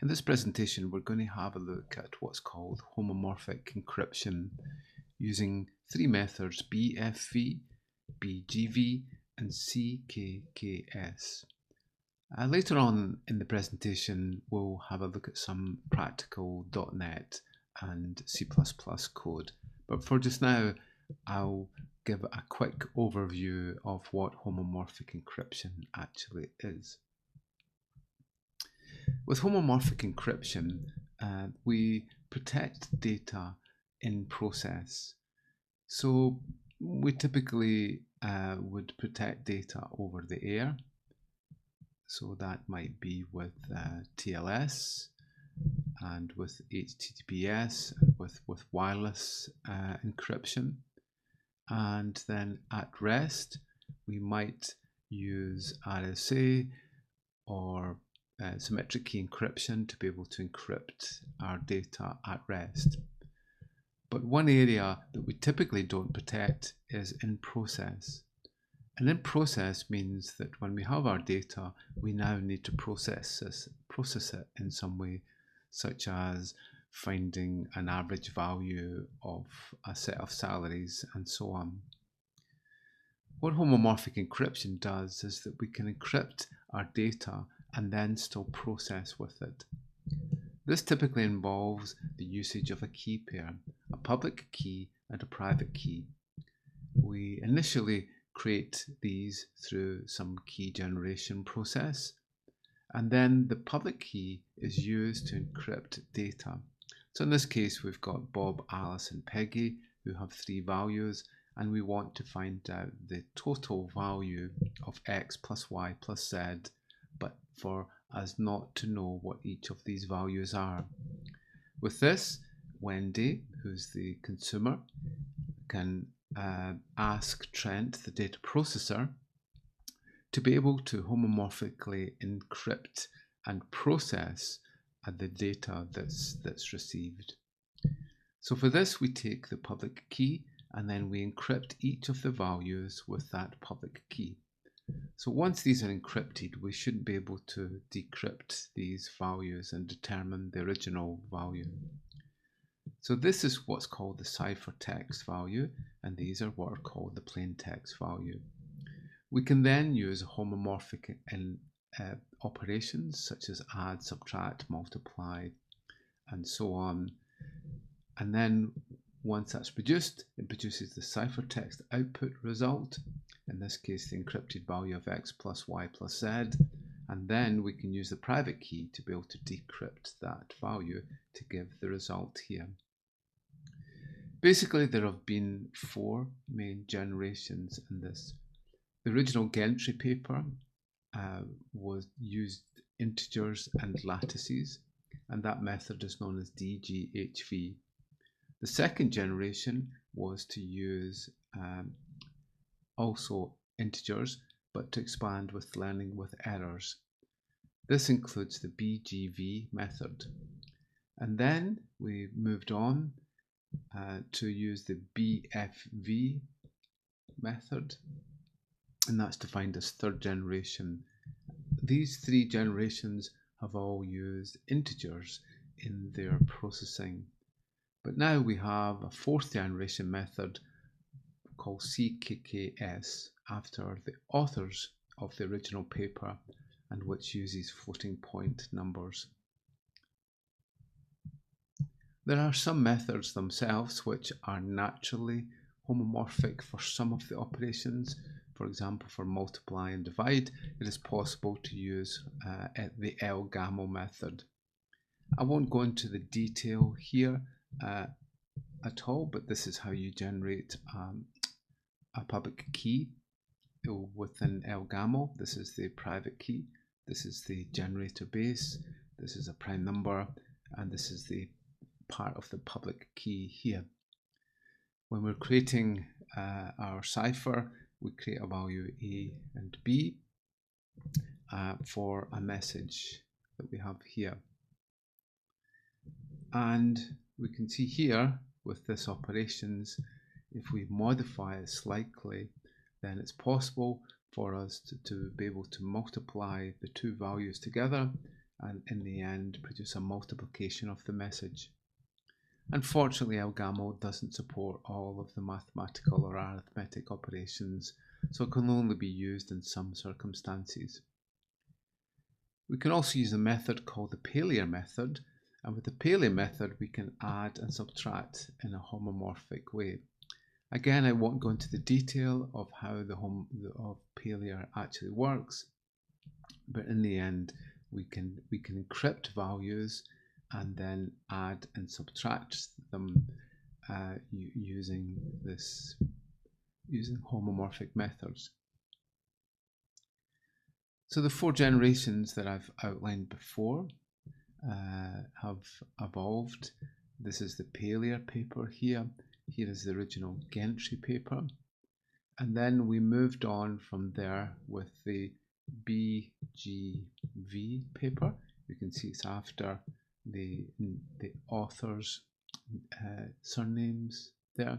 In this presentation, we're going to have a look at what's called homomorphic encryption using three methods: BFV, BGV, and CKKS. Later on in the presentation, we'll have a look at some practical .NET and C++ code. But for just now, I'll give a quick overview of what homomorphic encryption actually is. With homomorphic encryption, we protect data in process. So we typically would protect data over the air. So that might be with TLS and with HTTPS, with wireless encryption. And then at rest, we might use RSA or symmetric key encryption to be able to encrypt our data at rest. But one area that we typically don't protect is in process. And in process means that when we have our data, we now need to process it in some way, such as finding an average value of a set of salaries and so on. What homomorphic encryption does is that we can encrypt our data and then still process with it. This typically involves the usage of a key pair, a public key and a private key. We initially create these through some key generation process, and then the public key is used to encrypt data. So in this case, we've got Bob, Alice, and Peggy, who have three values, and we want to find out the total value of X plus Y plus Z, but for us not to know what each of these values are. With this, Wendy, who's the consumer, can ask Trent, the data processor, to be able to homomorphically encrypt and process the data that's received. So for this, we take the public key and then we encrypt each of the values with that public key. So once these are encrypted, we should be able to decrypt these values and determine the original value. So this is what's called the ciphertext value, and these are what are called the plaintext value. We can then use homomorphic operations such as add, subtract, multiply, and so on. And then once that's produced, it produces the ciphertext output result, in this case the encrypted value of X plus Y plus Z, and then we can use the private key to be able to decrypt that value to give the result here. Basically, there have been four main generations in this. The original Gentry paper was used integers and lattices, and that method is known as DGHV. The second generation was to use also integers, but to expand with learning with errors. This includes the BGV method. And then we moved on to use the BFV method, and that's defined as third generation. These three generations have all used integers in their processing. But now we have a fourth generation method called CKKS after the authors of the original paper, and which uses floating point numbers. There are some methods themselves which are naturally homomorphic for some of the operations. For example, for multiply and divide, it is possible to use the LGAMO method. I won't go into the detail here at all, but this is how you generate a public key within LGAMO. This is the private key, this is the generator base, this is a prime number, and this is the part of the public key here. When we're creating our cipher, we create a value A and B for a message that we have here. And we can see here with this operations, if we modify it slightly, then it's possible for us to be able to multiply the two values together and in the end produce a multiplication of the message. Unfortunately, Elgamal doesn't support all of the mathematical or arithmetic operations, so it can only be used in some circumstances. We can also use a method called the Pallier method, and with the Pallier method we can add and subtract in a homomorphic way. Again, I won't go into the detail of how the Pallier actually works, but in the end we can encrypt values and then add and subtract them using homomorphic methods. So the 4 generations that I've outlined before have evolved. This is the Pallier paper here. Here is the original Gentry paper. And then we moved on from there with the BGV paper. You can see it's after the author's surnames there.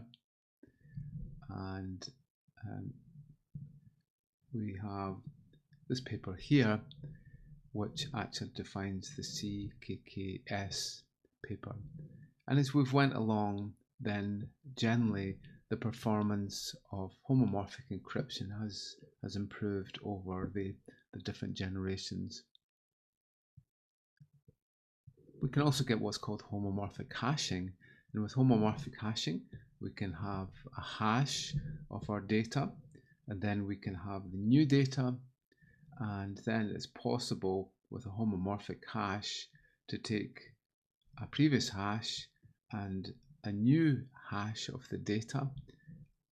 And we have this paper here, which actually defines the CKKS paper. And as we've went along, then generally the performance of homomorphic encryption has improved over the different generations. We can also get what's called homomorphic hashing, and with homomorphic hashing we can have a hash of our data, and then we can have the new data, and then it's possible with a homomorphic hash to take a previous hash and a new hash of the data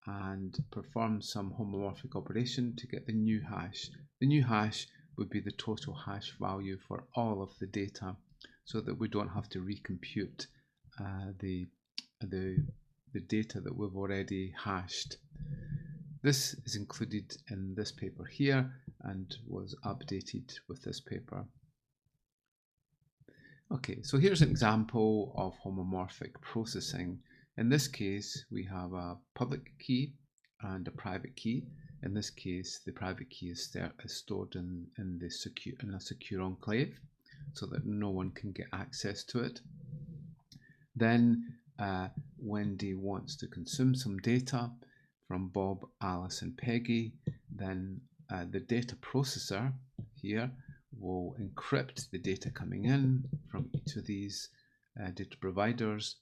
and perform some homomorphic operation to get the new hash. The new hash would be the total hash value for all of the data, so that we don't have to recompute the data that we've already hashed. This is included in this paper here and was updated with this paper. Okay, so here's an example of homomorphic processing. In this case, we have a public key and a private key. In this case, the private key is stored in a secure enclave, so that no one can get access to it. Then Wendy wants to consume some data from Bob, Alice and Peggy. Then the data processor here will encrypt the data coming in from each of these data providers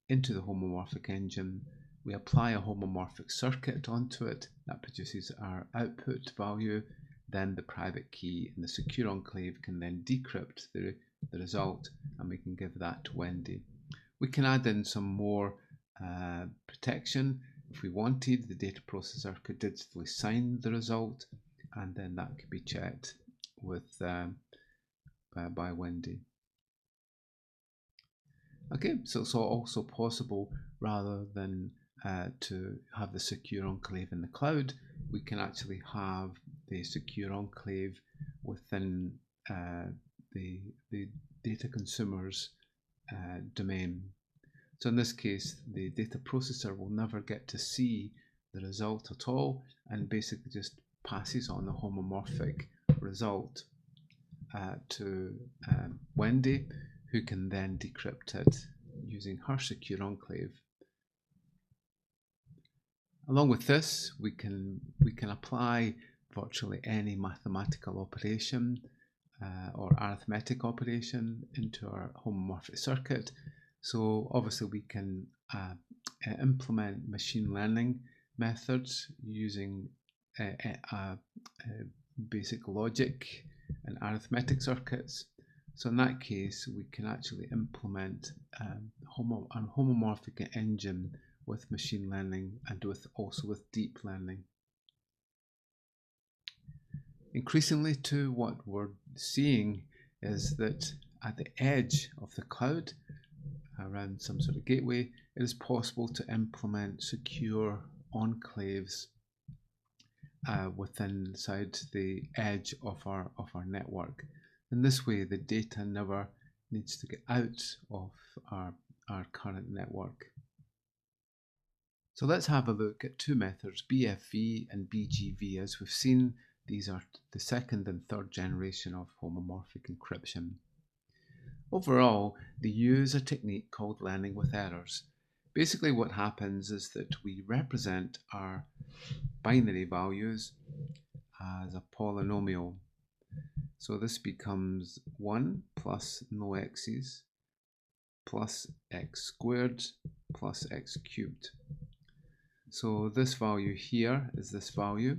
into the homomorphic engine. We apply a homomorphic circuit onto it that produces our output value. Then the private key in the secure enclave can then decrypt the result, and we can give that to Wendy. We can add in some more protection. If we wanted, the data processor could digitally sign the result, and then that could be checked with by Wendy. Okay, so it's also possible, rather than to have the secure enclave in the cloud, we can actually have the secure enclave within the data consumer's domain. So in this case, the data processor will never get to see the result at all, and basically just passes on the homomorphic result to Wendy, who can then decrypt it using her secure enclave. Along with this, we can apply virtually any mathematical operation or arithmetic operation into our homomorphic circuit. So obviously we can implement machine learning methods using basic logic and arithmetic circuits. So in that case, we can actually implement a homomorphic engine with machine learning and also with deep learning. Increasingly too, what we're seeing is that at the edge of the cloud, around some sort of gateway, it is possible to implement secure enclaves inside the edge of our network. In this way, the data never needs to get out of our current network. So let's have a look at two methods, BFV and BGV. As we've seen, these are the second and third generation of homomorphic encryption. Overall, they use a technique called learning with errors. Basically what happens is that we represent our binary values as a polynomial. So this becomes 1 plus no x's plus x squared plus x cubed. So this value here is this value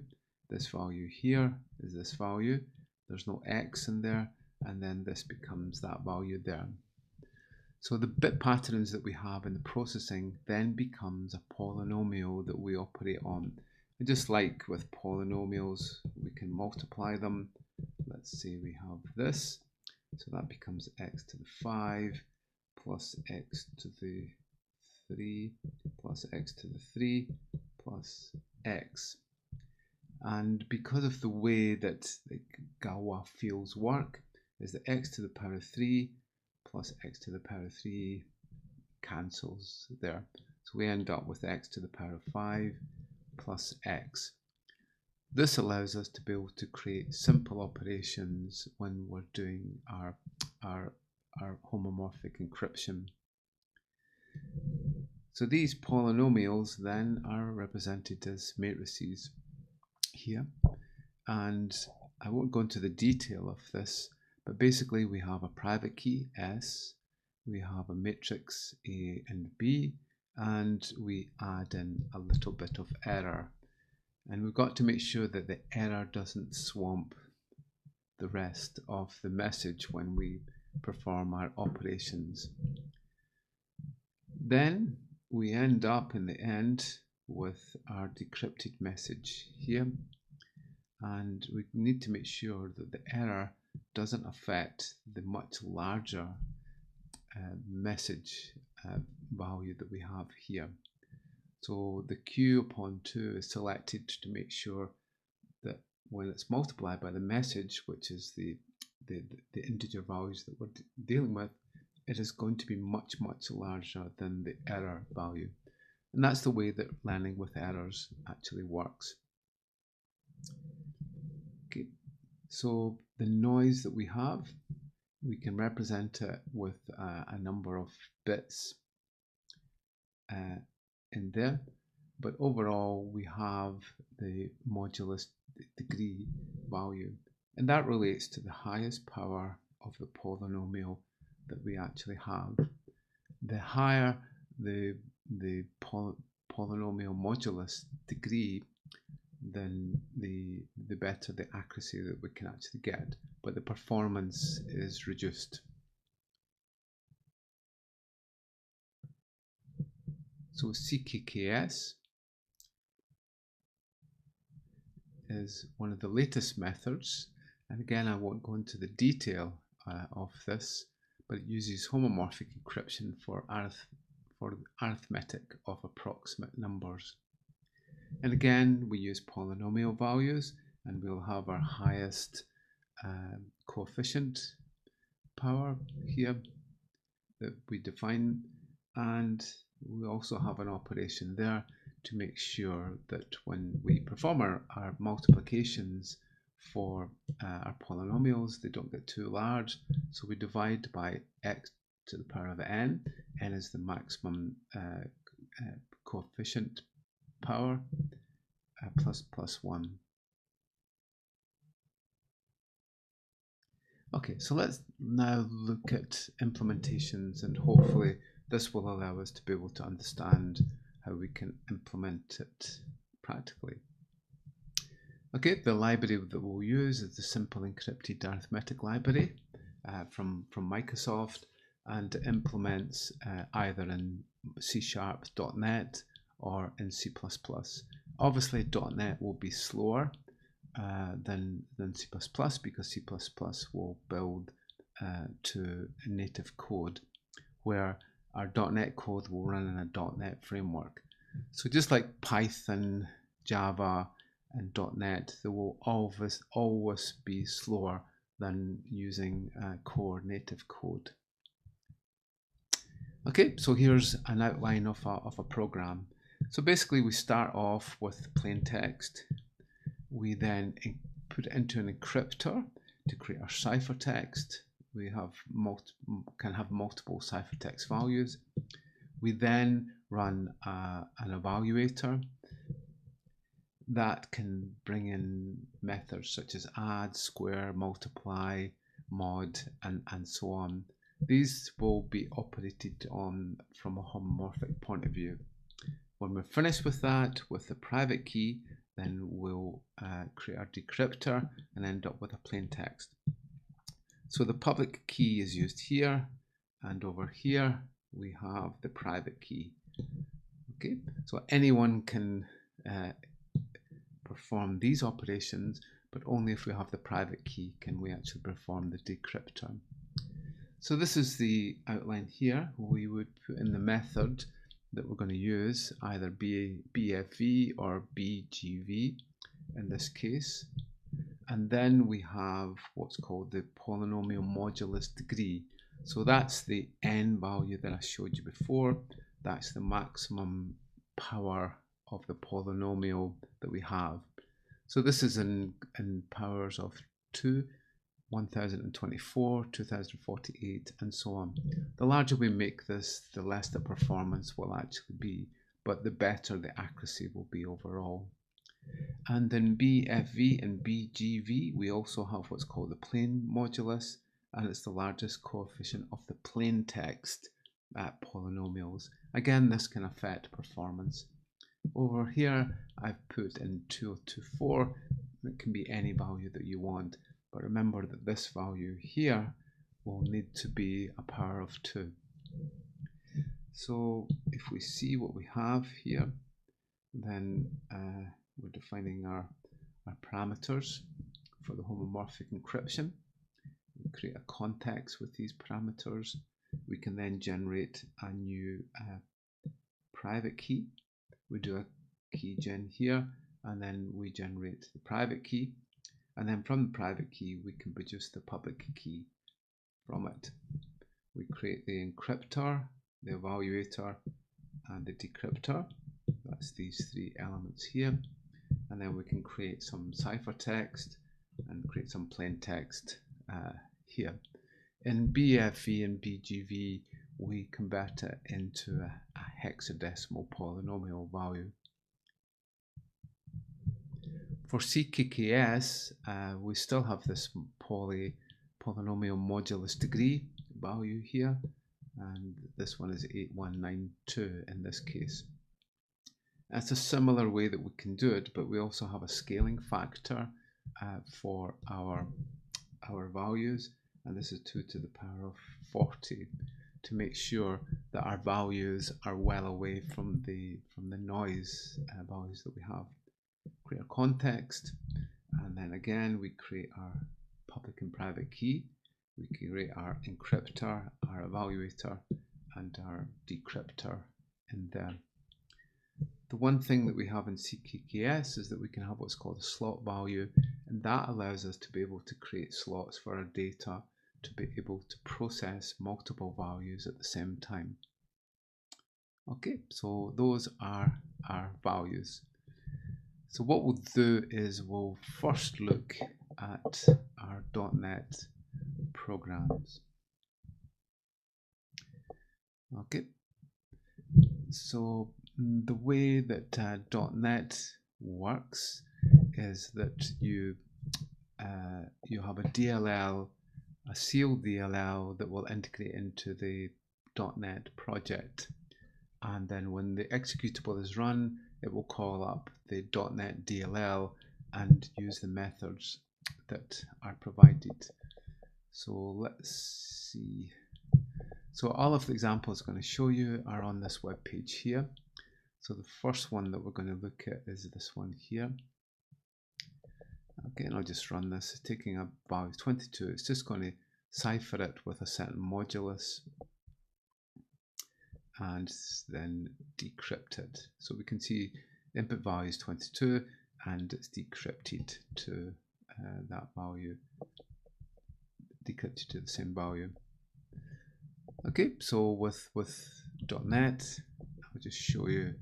here is this value, there's no x in there, and then this becomes that value there. So the bit patterns that we have in the processing then becomes a polynomial that we operate on. And just like with polynomials, we can multiply them. Let's say we have this, so that becomes x to the 5 plus x to the 3 plus x to the 3 plus x. And because of the way that the Galois fields work, is that x to the power 3 plus x to the power 3 cancels there. So we end up with x to the power 5 plus x. This allows us to be able to create simple operations when we're doing our homomorphic encryption. So these polynomials then are represented as matrices here, and I won't go into the detail of this, but basically we have a private key S, we have a matrix A and B, and we add in a little bit of error. And we've got to make sure that the error doesn't swamp the rest of the message when we perform our operations. Then we end up in the end with our decrypted message here, and we need to make sure that the error doesn't affect the much larger message value that we have here. So the q upon 2 is selected to make sure that when it's multiplied by the message, which is the integer values that we're dealing with, it is going to be much larger than the error value. And that's the way that learning with errors actually works. Okay, so the noise that we have, we can represent it with a number of bits in there, but overall we have the modulus degree value, and that relates to the highest power of the polynomial that we actually have. The higher the polynomial modulus degree, then the better the accuracy that we can actually get, but the performance is reduced. So CKKS is one of the latest methods, and again I won't go into the detail of this, but it uses homomorphic encryption for arithmetic of approximate numbers. And again we use polynomial values, and we'll have our highest coefficient power here that we define, and we also have an operation there to make sure that when we perform our multiplications for our polynomials, they don't get too large. So we divide by x to the power of n. N is the maximum coefficient power, plus 1. Okay, so let's now look at implementations, and hopefully this will allow us to be able to understand how we can implement it practically. Okay, the library that we'll use is the Simple Encrypted Arithmetic Library from Microsoft, and it implements either in C#, .NET, or in C++. Obviously .NET will be slower than C++, because C++ will build to native code, where our .NET code will run in a .NET framework. So just like Python, Java, and .NET, they will always be slower than using core native code. Okay, so here's an outline of a program. So basically we start off with plain text. We then put it into an encryptor to create our ciphertext. we can have multiple ciphertext values. We then run an evaluator that can bring in methods such as add, square, multiply, mod, and so on. These will be operated on from a homomorphic point of view. When we're finished with that, with the private key, then we'll create our decryptor and end up with a plain text. So the public key is used here, and over here we have the private key. Okay, so anyone can perform these operations, but only if we have the private key can we actually perform the decryptor. So this is the outline here. We would put in the method that we're going to use, either BFV or BGV in this case. And then we have what's called the polynomial modulus degree. So that's the n value that I showed you before. That's the maximum power of the polynomial that we have. So this is in powers of 2, 1024, 2048, and so on. The larger we make this, the less the performance will actually be, but the better the accuracy will be overall. And in BFV and BGV, we also have what's called the plain modulus, and it's the largest coefficient of the plain text polynomials. Again, this can affect performance. Over here, I've put in 2024. It can be any value that you want, but remember that this value here will need to be a power of 2. So if we see what we have here, then we're defining our parameters for the homomorphic encryption. We create a context with these parameters. We can then generate a new private key. We do a key gen here, and then we generate the private key. And then from the private key, we can produce the public key from it. We create the encryptor, the evaluator, and the decryptor. That's these 3 elements here. And then we can create some ciphertext and create some plain text here. In BFV and BGV, we convert it into a hexadecimal polynomial value. For CKKS, we still have this polynomial modulus degree value here, and this one is 8192 in this case. That's a similar way that we can do it, but we also have a scaling factor for our values, and this is 2 to the power of 40 to make sure that our values are well away from the noise values that we have. Create a context, and then again we create our public and private key. We create our encryptor, our evaluator, and our decryptor in there. The one thing that we have in CKKS is that we can have what's called a slot value, and that allows us to be able to create slots for our data to be able to process multiple values at the same time. Okay, so those are our values. So what we'll do is we'll first look at our .NET programs. Okay, so the way that .NET works is that you have a DLL, a sealed DLL that will integrate into the .NET project, and then when the executable is run, it will call up the .NET DLL and use the methods that are provided. So let's see. So all of the examples I'm going to show you are on this web page here. So the first one that we're going to look at is this one here. Okay, and I'll just run this, taking a value 22. It's just going to cipher it with a certain modulus and then decrypt it. So we can see input value is 22 and it's decrypted to that value, decrypted to the same value. Okay, so with .NET, I'll just show you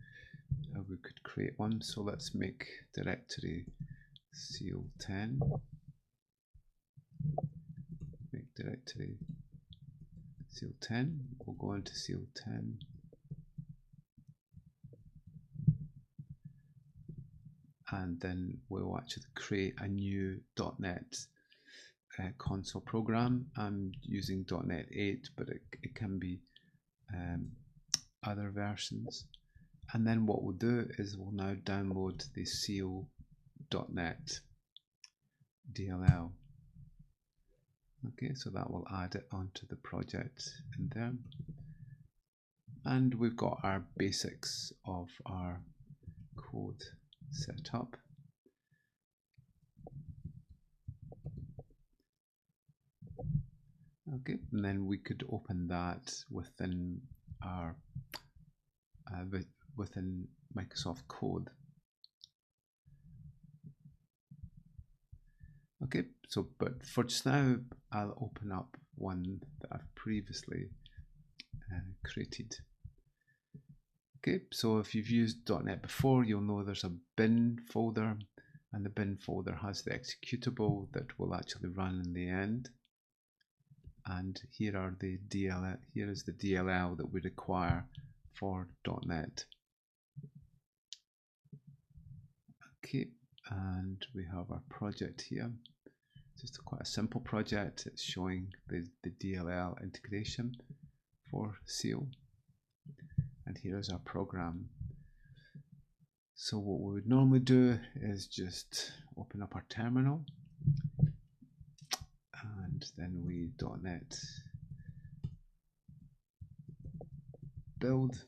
how we could create one. So let's make directory seal10, make directory seal10. We'll go into seal10. And then we'll actually create a new .NET console program. I'm using .NET 8, but it can be other versions. And then what we'll do is we'll now download the seal.net DLL. Okay, so that will add it onto the project in there. And we've got our basics of our code set up. Okay, and then we could open that within our within Microsoft Code. Okay, so but for just now, I'll open up one that I've previously created. Okay, so if you've used .NET before, you'll know there's a bin folder, and the bin folder has the executable that will actually run in the end. And here are the DLL. Here is the DLL that we require for .NET. Okay, and we have our project here. Just quite a simple project. It's showing the DLL integration for Seal. And here is our program. So what we would normally do is just open up our terminal, and then we .NET build,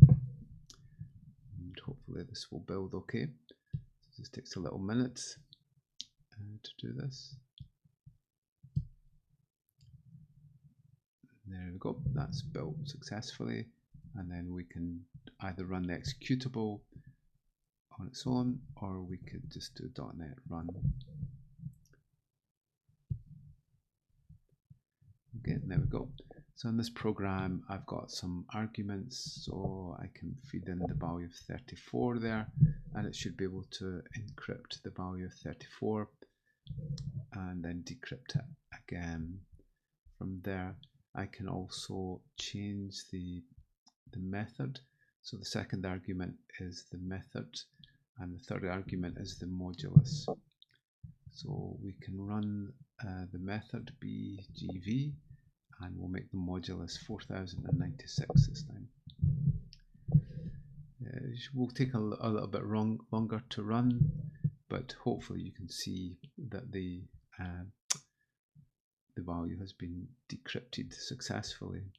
and hopefully this will build okay. So this takes a little minute to do this. There we go, that's built successfully, and then we can either run the executable on its own, or we could just do .NET run. Okay, there we go. So in this program, I've got some arguments, so I can feed in the value of 34 there, and it should be able to encrypt the value of 34 and then decrypt it again. From there, I can also change the method. So the second argument is the method, and the third argument is the modulus. So we can run the method BGV, and we'll make the modulus 4096 this time. It will take a little bit longer to run, but hopefully you can see that the value has been decrypted successfully.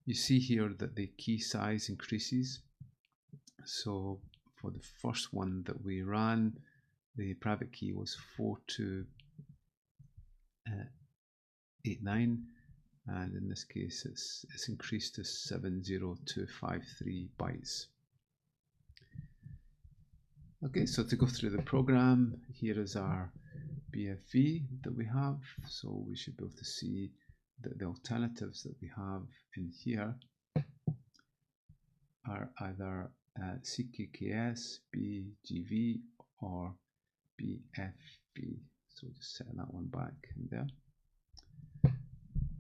You see here that the key size increases. So for the first one that we ran, the private key was 4289, and in this case it's increased to 70253 bytes. Okay, so to go through the program, here is our BFV that we have. So we should be able to see that the alternatives that we have in here are either CKKS, BGV, or BFV. So just set that one back in there.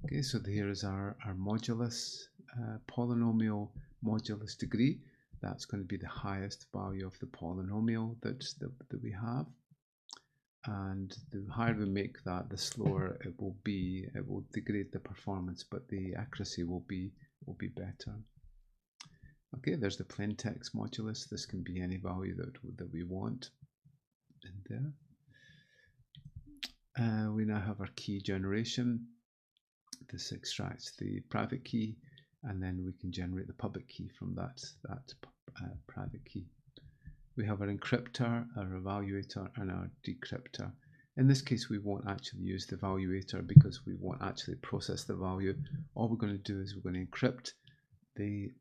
Okay, so here is our modulus, polynomial modulus degree. That's going to be the highest value of the polynomial that we have. And the higher we make that, the slower it will be. It will degrade the performance, but the accuracy will be better. Okay, there's the plain text modulus. This can be any value that we want in there. We now have our key generation. This extracts the private key, and then we can generate the public key from that private key. We have our encryptor, our evaluator, and our decryptor. In this case, we won't actually use the evaluator because we won't actually process the value. All we're going to do is we're going to encrypt the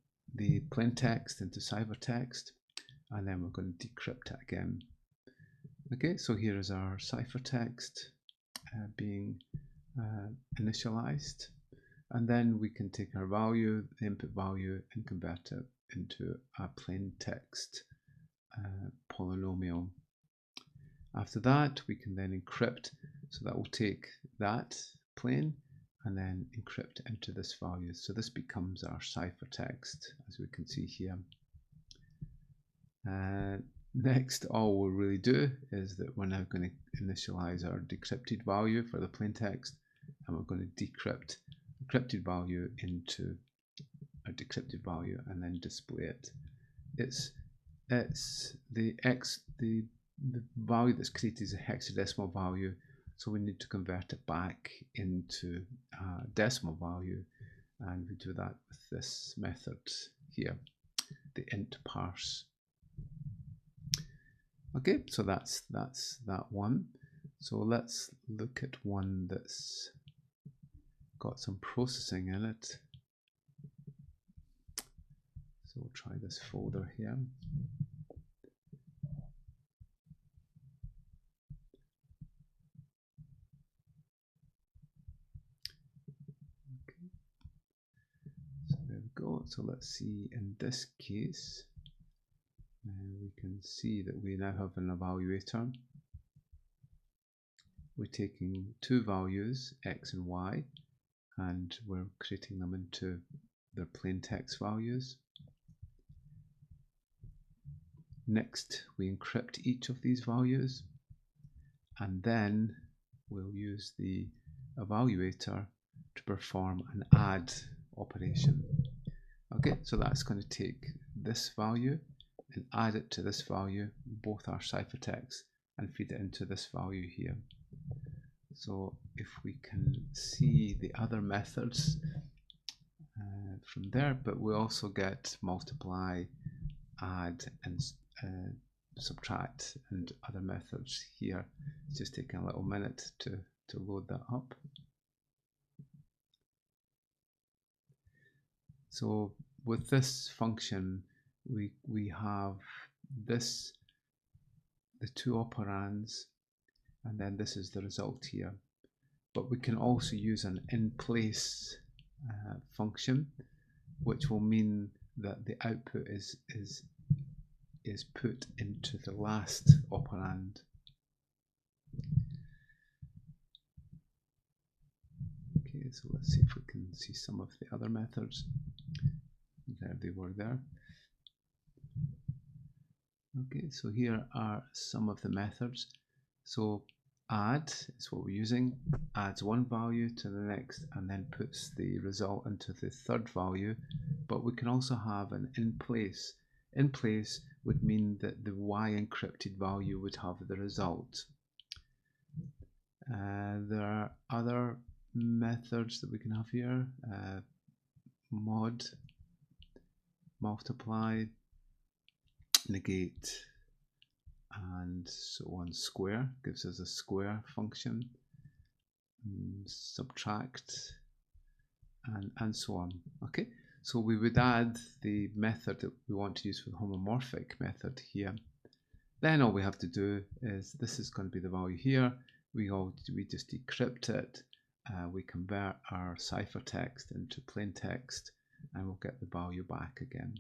plain text into ciphertext, and then we're going to decrypt it again. Okay, so here is our ciphertext being initialized, and then we can take our value, the input value, and convert it into a plain text polynomial. After that, we can then encrypt, so that will take that plain and then encrypt into this value. So this becomes our ciphertext, as we can see here. Next, all we'll really do is that we're now going to initialize our decrypted value for the plaintext, and we're going to decrypt encrypted value into a decrypted value and then display it. It's the value that's created is a hexadecimal value, so we need to convert it back into a decimal value, and we do that with this method here, the int parse. Okay, so that's that one. So let's look at one that's got some processing in it. So we'll try this folder here. Okay. So there we go. So let's see, in this case, we can see that we now have an evaluator. We're taking two values, x and y, and we're creating them into their plain text values. Next, we encrypt each of these values, and then we'll use the evaluator to perform an add operation. Okay, so that's going to take this value and add it to this value, both our ciphertext, and feed it into this value here. So if we can see the other methods from there, but we also get multiply, add, and subtract and other methods here. It's just taking a little minute to load that up. So with this function, we have this, the two operands, and then this is the result here. But we can also use an in-place function, which will mean that the output is put into the last operand. Okay, so let's see if we can see some of the other methods. There they were there. Okay, so here are some of the methods. So add is what we're using, adds one value to the next and then puts the result into the third value. But we can also have an in place. In place would mean that the y encrypted value would have the result. There are other methods that we can have here. Mod, multiply, negate, and so on. Square gives us a square function, subtract, and so on. Okay, so we would add the method that we want to use for the homomorphic method here. Then all we have to do is, this is going to be the value here. We just decrypt it. We convert our ciphertext into plain text, and we'll get the value back again.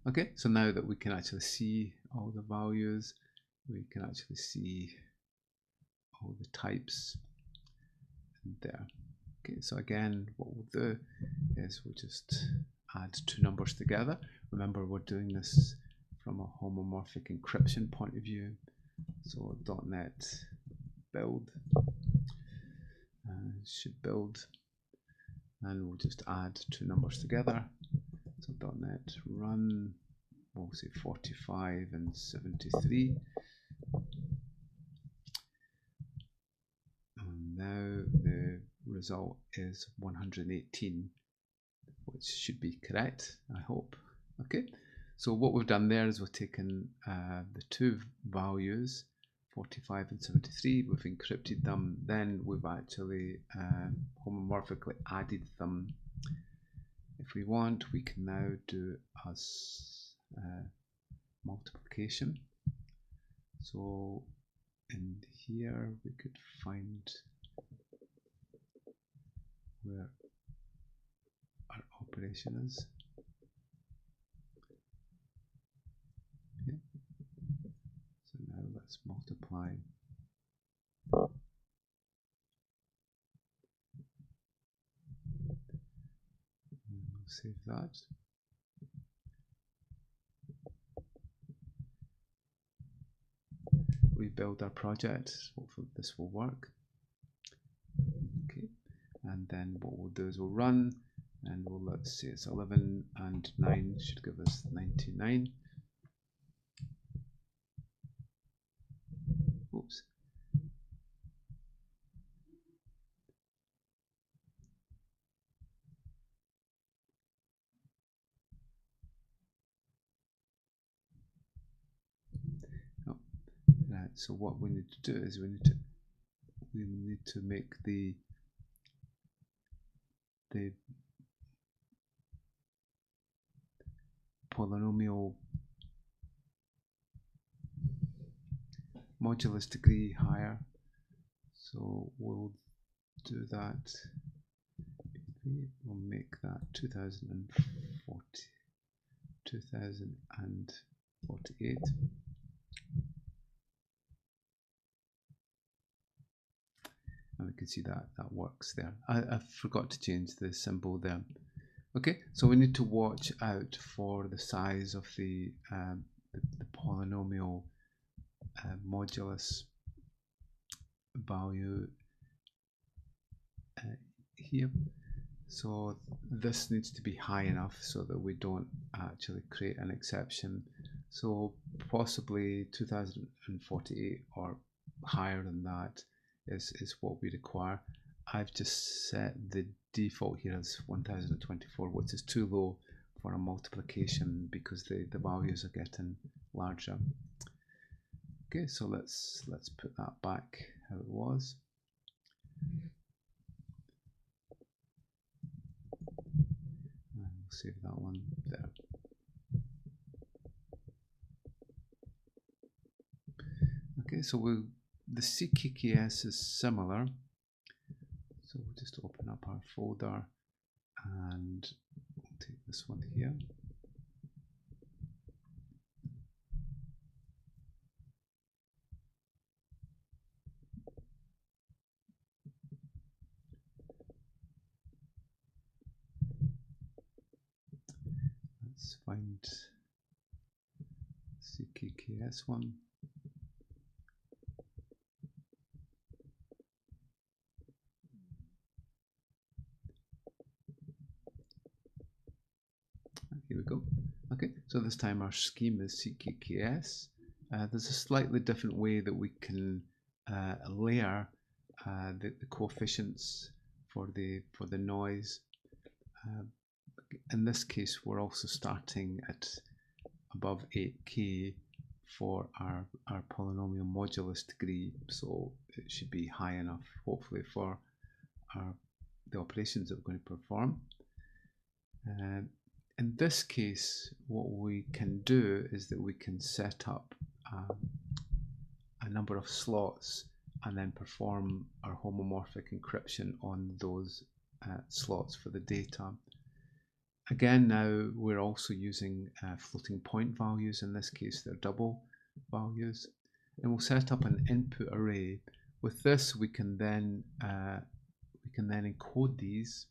Okay, so now that we can actually see all the values, we can actually see all the types there. Okay, so again, what we'll do is we'll just add two numbers together. Remember, we're doing this from a homomorphic encryption point of view. So .NET build should build, and we'll just add two numbers together. So .NET run, we'll say 45 and 73. And now the result is 118, which should be correct, I hope. Okay, so what we've done there is we've taken the two values, 45 and 73, we've encrypted them, then we've actually homomorphically added them. If we want, we can now do as multiplication. So in here we could find where our operation is. Okay. So now let's multiply. save that. Rebuild our project. Hopefully this will work. Okay, and then what we'll do is we'll run, and we'll, let's say it's 11 and 9 should give us 99. Oops. Oh, right. So what we need to do is we need to make the polynomial modulus degree higher. So we'll do that. We'll make that 2048. And we can see that works there. I forgot to change the symbol there. Okay, so we need to watch out for the size of the polynomial modulus value here. So this needs to be high enough so that we don't actually create an exception. So possibly 2048 or higher than that is what we require. I've just set the default here as 1024, which is too low for a multiplication because the values are getting larger. Okay, so let's put that back how it was. And we'll save that one there. Okay, so the CKKS is similar. So we'll just open up our folder and we'll take this one here. Let's find CKKS one. Here we go. Okay, so this time our scheme is CKKS. There's a slightly different way that we can layer the coefficients for the noise. In this case, we're also starting at above 8K for our polynomial modulus degree, so it should be high enough, hopefully, for the operations that we're going to perform. In this case, what we can do is that we can set up a number of slots and then perform our homomorphic encryption on those slots for the data. Again, now we're also using floating point values. In this case, they're double values, and we'll set up an input array. With this, we can then encode these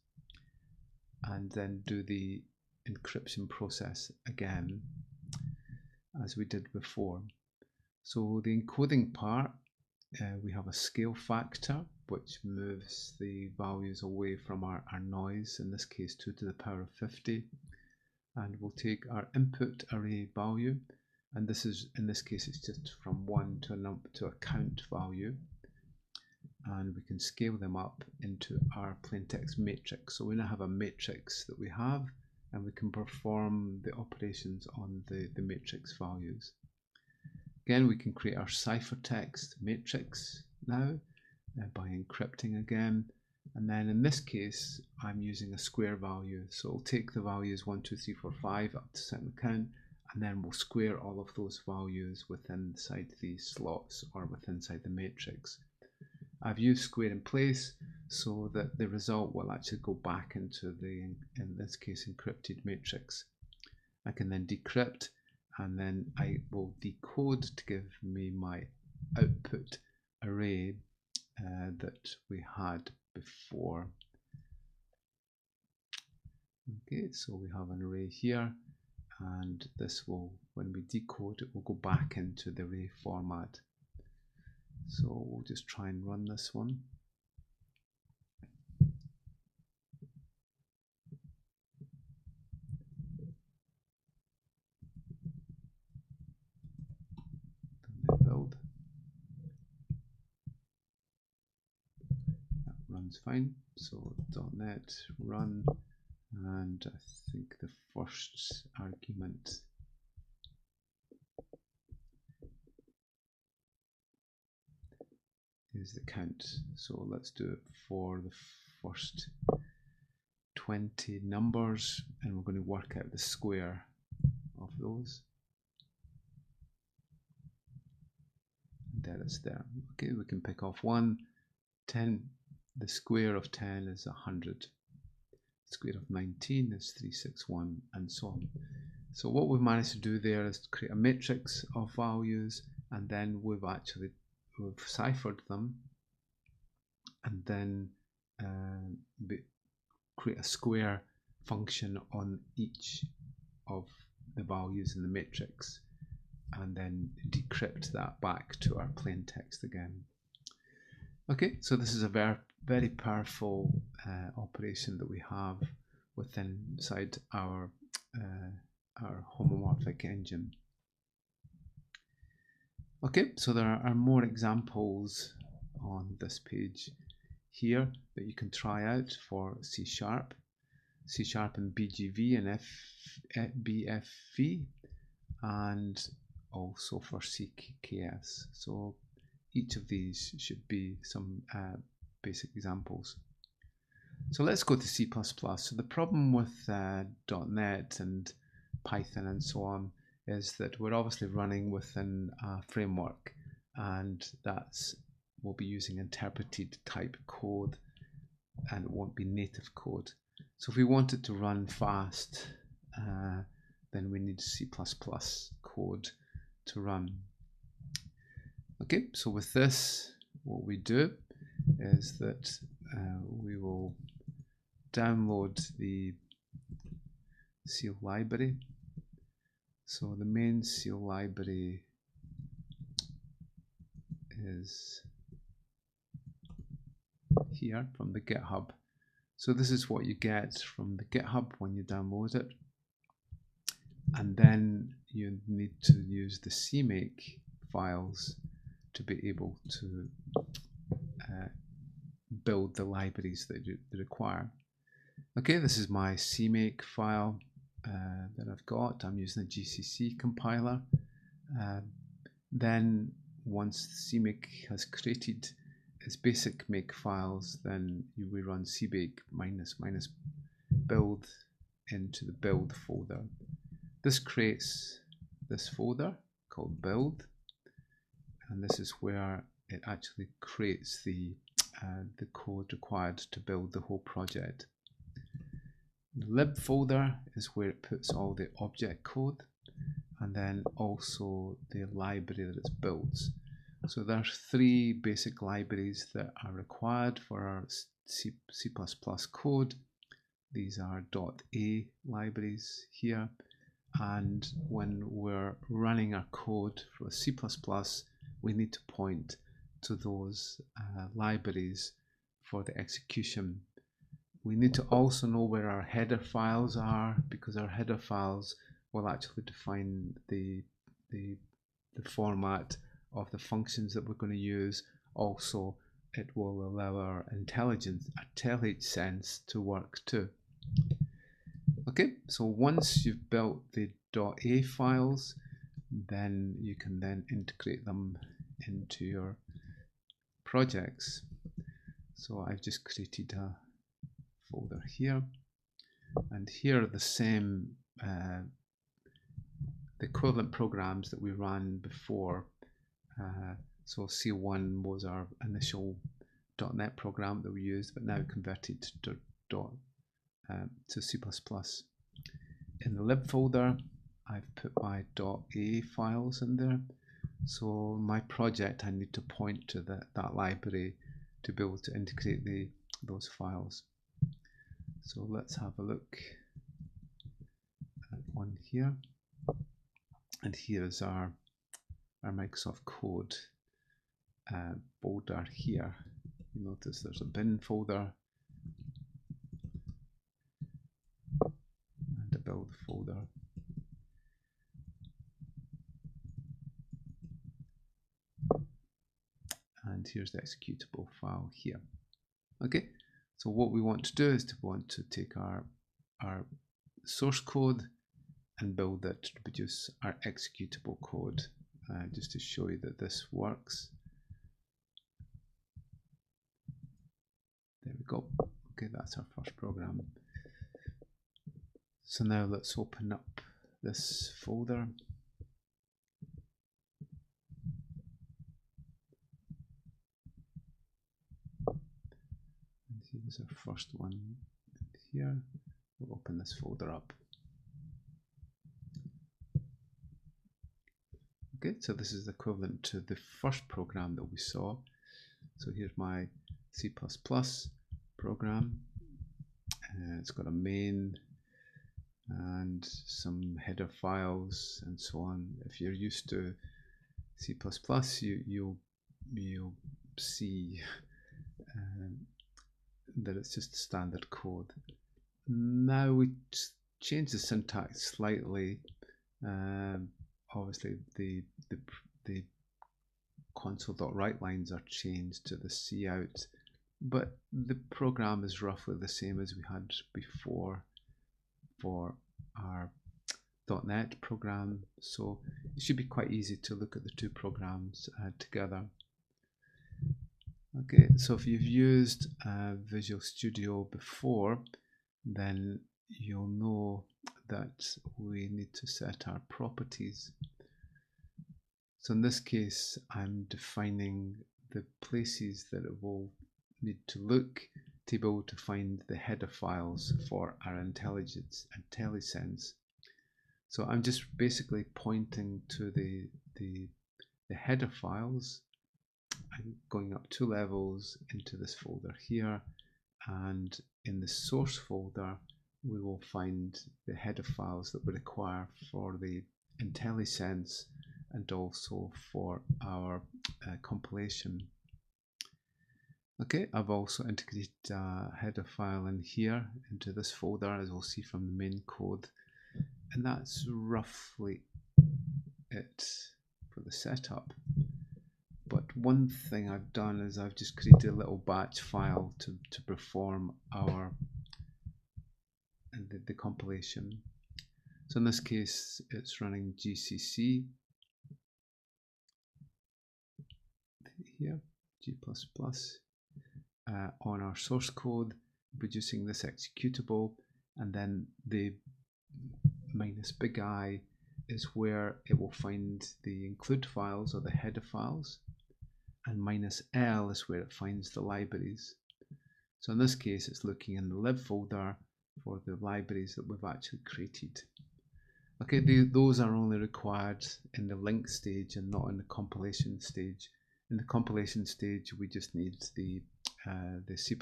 and then do the encryption process again as we did before. So the encoding part, we have a scale factor which moves the values away from our noise, in this case 2 to the power of 50, and we'll take our input array value, and this is, in this case, it's just from 1 to a count value, and we can scale them up into our plaintext matrix. So we now have a matrix that we have, and we can perform the operations on the matrix values. Again, we can create our ciphertext matrix now by encrypting again, and then in this case I'm using a square value, so we'll take the values 1, 2, 3, 4, 5 up to a certain count, and then we'll square all of those values within inside these slots or within inside the matrix. I've used square in place so that the result will actually go back into the, in this case, encrypted matrix. I can then decrypt, and then I will decode to give me my output array that we had before. Okay, so we have an array here, and this will, when we decode it, will go back into the array format. So we'll just try and run this one. Build. That runs fine. So .NET run, and I think the first argument is the count. So let's do it for the first 20 numbers, and we're going to work out the square of those. And there it's there. Okay, we can pick off 1, 10. The square of 10 is 100. The square of 19 is 361, and so on. So what we've managed to do there is to create a matrix of values, and then we've ciphered them, and then create a square function on each of the values in the matrix, and then decrypt that back to our plain text again. Okay, so this is a very powerful operation that we have inside our homomorphic engine. Okay, so there are more examples on this page here that you can try out for C#, and BGV and BFV, and also for CKKS. So each of these should be some basic examples. So let's go to C++. So the problem with .NET and Python and so on is that we're obviously running within a framework, and we'll be using interpreted type code, and it won't be native code. So if we want it to run fast, then we need C++ code to run. Okay, so with this, what we do is that we will download the C library. So the main C library is here from the GitHub. So this is what you get from the GitHub when you download it. And then you need to use the CMake files to be able to build the libraries that you require. Okay, this is my CMake file that I've got. I'm using a GCC compiler. Then once CMake has created its basic make files, then we run cbake -- build into the build folder. This creates this folder called build, and this is where it actually creates the code required to build the whole project. The lib folder is where it puts all the object code, and then also the library that it's built. So there's 3 basic libraries that are required for our C++ code. These are .a libraries here, and when we're running our code for C++, we need to point to those libraries for the execution. We need to also know where our header files are, because our header files will actually define the format of the functions that we're going to use. Also, it will allow our IntelliSense to work too. Okay, so once you've built the .a files, then you can then integrate them into your projects. So I've just created a folder here, and here are the same the equivalent programs that we ran before. So C1 was our initial .NET program that we used, but now converted to C++. In the lib folder, I've put my .a files in there. So my project, I need to point to that library to be able to integrate those files. So let's have a look one here, and here's our Microsoft Code folder here. You notice there's a bin folder and a build folder. And here's the executable file here. Okay, so what we want to do is to take our source code and build it to produce our executable code, just to show you that this works. There we go. Okay, that's our first program. So now let's open up this folder. And here's our first one here. We'll open this folder up. Okay, so this is equivalent to the first program that we saw. So here's my C++ program. It's got a main and some header files and so on. If you're used to C++, you'll see that it's just standard code. Now we change the syntax slightly. Obviously the console.write lines are changed to the cout, but the program is roughly the same as we had before for our .NET program, so it should be quite easy to look at the two programs together. Okay, so if you've used Visual Studio before, then you'll know that we need to set our properties. So in this case, I'm defining the places that it will need to look to be able to find the header files for our IntelliSense. So I'm just basically pointing to the header files. I'm going up 2 levels into this folder here, and in the source folder we will find the header files that we require for the IntelliSense and also for our compilation. Okay, I've also integrated a header file in here into this folder, as we'll see from the main code, and that's roughly it for the setup. But one thing I've done is I've just created a little batch file to perform our the compilation. So in this case, it's running GCC here, G++, on our source code, producing this executable, and then the -big I is where it will find the include files or the header files, and -L is where it finds the libraries. So in this case, it's looking in the lib folder for the libraries that we've actually created. Okay, those are only required in the link stage and not in the compilation stage. In the compilation stage, we just need the C++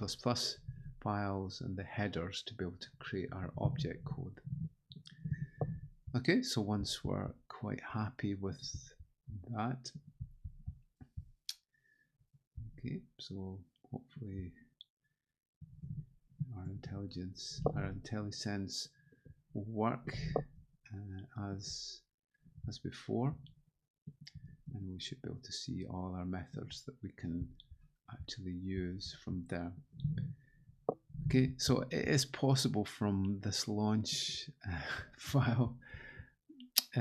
files and the headers to be able to create our object code. Okay, so once we're quite happy with that, okay, so hopefully our IntelliSense will work as before, and we should be able to see all our methods that we can actually use from there. Okay, so it is possible from this launch file,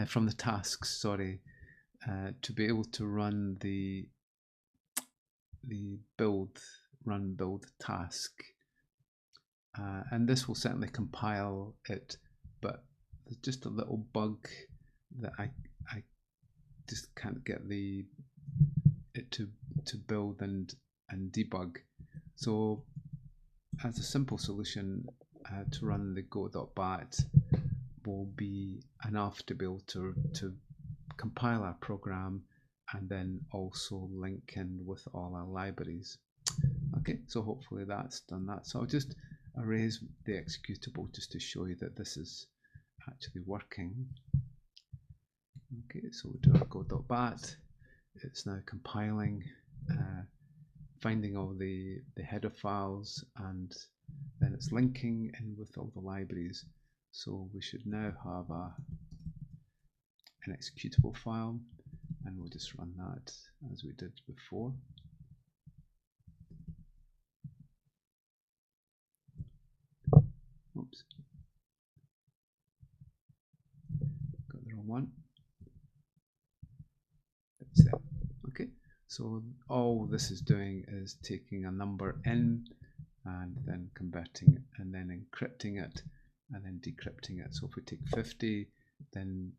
from the tasks, sorry, to be able to run the run build task, and this will certainly compile it, but there's just a little bug that I just can't get it to build and debug. So as a simple solution, to run the go.bat will be enough to be able to compile our program and then also link in with all our libraries. Okay, so hopefully that's done that. So I'll just erase the executable just to show you that this is actually working. Okay, so we do our go.bat. It's now compiling, finding all the header files, and then it's linking in with all the libraries. So we should now have an executable file, and we'll just run that as we did before. Oops, got the wrong one. It's there. Okay, so all this is doing is taking a number in and then converting it and then encrypting it and then decrypting it. So if we take 50, then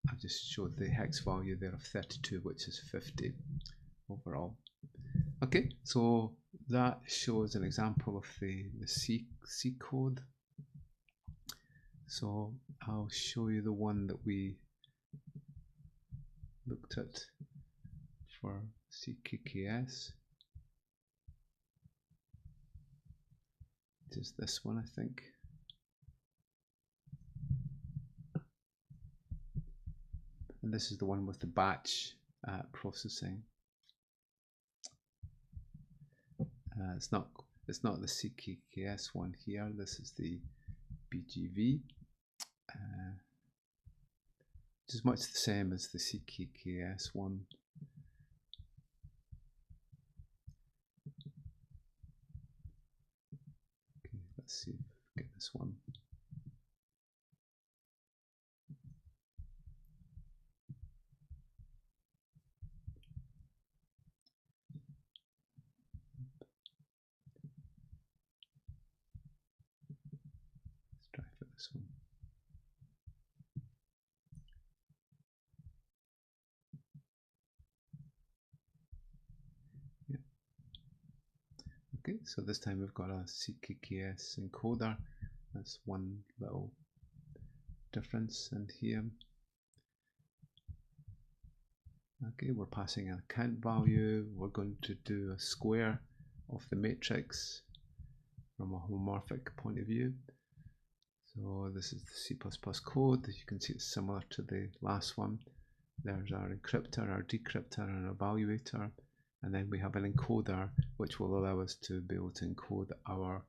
I just showed the hex value there of 32, which is 50 overall. Okay, so that shows an example of the C code. So I'll show you the one that we looked at for CKKS. It is this one, I think. And this is the one with the batch processing. It's not the CKKS one here. This is the BGV, which is much the same as the CKKS one. Okay, let's see if we get this one. Let's try for this one. Okay, so this time we've got a CKKS encoder. That's one little difference in here. Okay, we're passing an account value. We're going to do a square of the matrix from a homomorphic point of view. So this is the C++ code. As you can see, it's similar to the last one. There's our encryptor, our decryptor, and our evaluator. And then we have an encoder, which will allow us to be able to encode our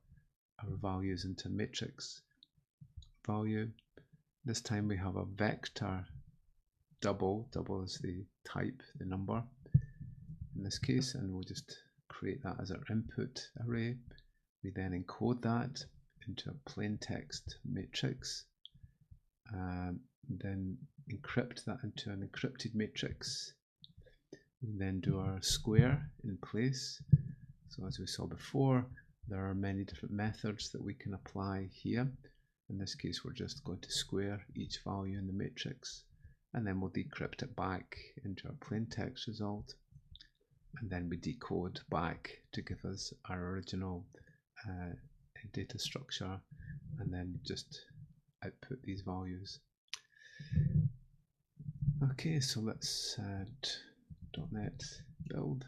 values into matrix value. This time we have a vector double. Double is the type, the number in this case, and we'll just create that as our input array. We then encode that into a plain text matrix, then encrypt that into an encrypted matrix. We then do our square in place. So as we saw before, there are many different methods that we can apply here. In this case, we're just going to square each value in the matrix, and then we'll decrypt it back into our plain text result, and then we decode back to give us our original data structure, and then just output these values. Okay, so let's .NET build.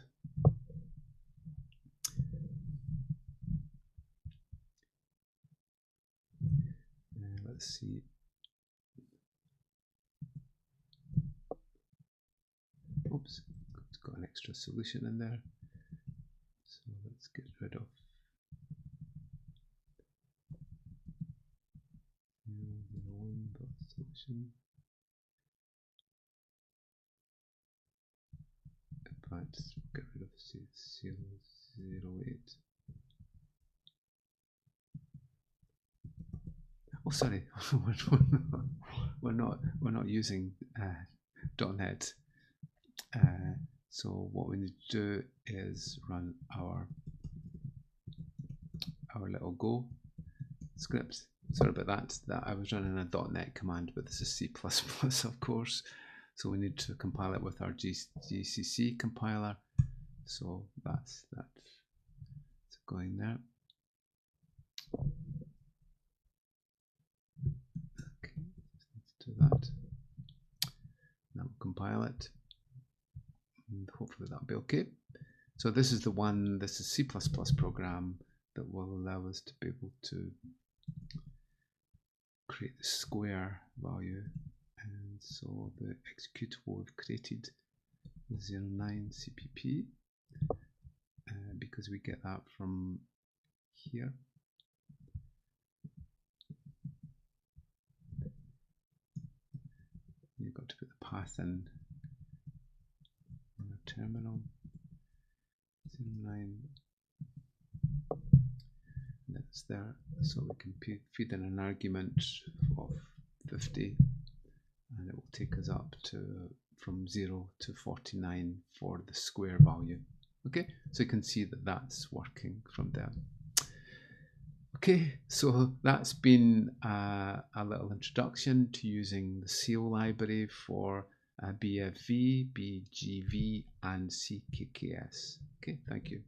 Let's see. Oops, it's got an extra solution in there. So let's get rid of solution. In fact, get rid of C008. Oh, sorry, we're not using .NET. So what we need to do is run our little Go script. Sorry about that. I was running a .NET command, but this is C++, of course. So we need to compile it with our GCC compiler. So that's going there. Okay, let's do that. Now we'll compile it, and hopefully that'll be okay. So this is the one. This is C++ program that will allow us to be able to create the square value, and so the executable we've created is 09 CPP because we get that from here. You've got to put the path in our terminal. 09. That's there, so we can feed in an argument of 50, and it will take us up to from 0 to 49 for the square value. Okay, so you can see that that's working from there. Okay, so that's been a little introduction to using the SEAL library for BFV, BGV and CKKS. Okay, thank you.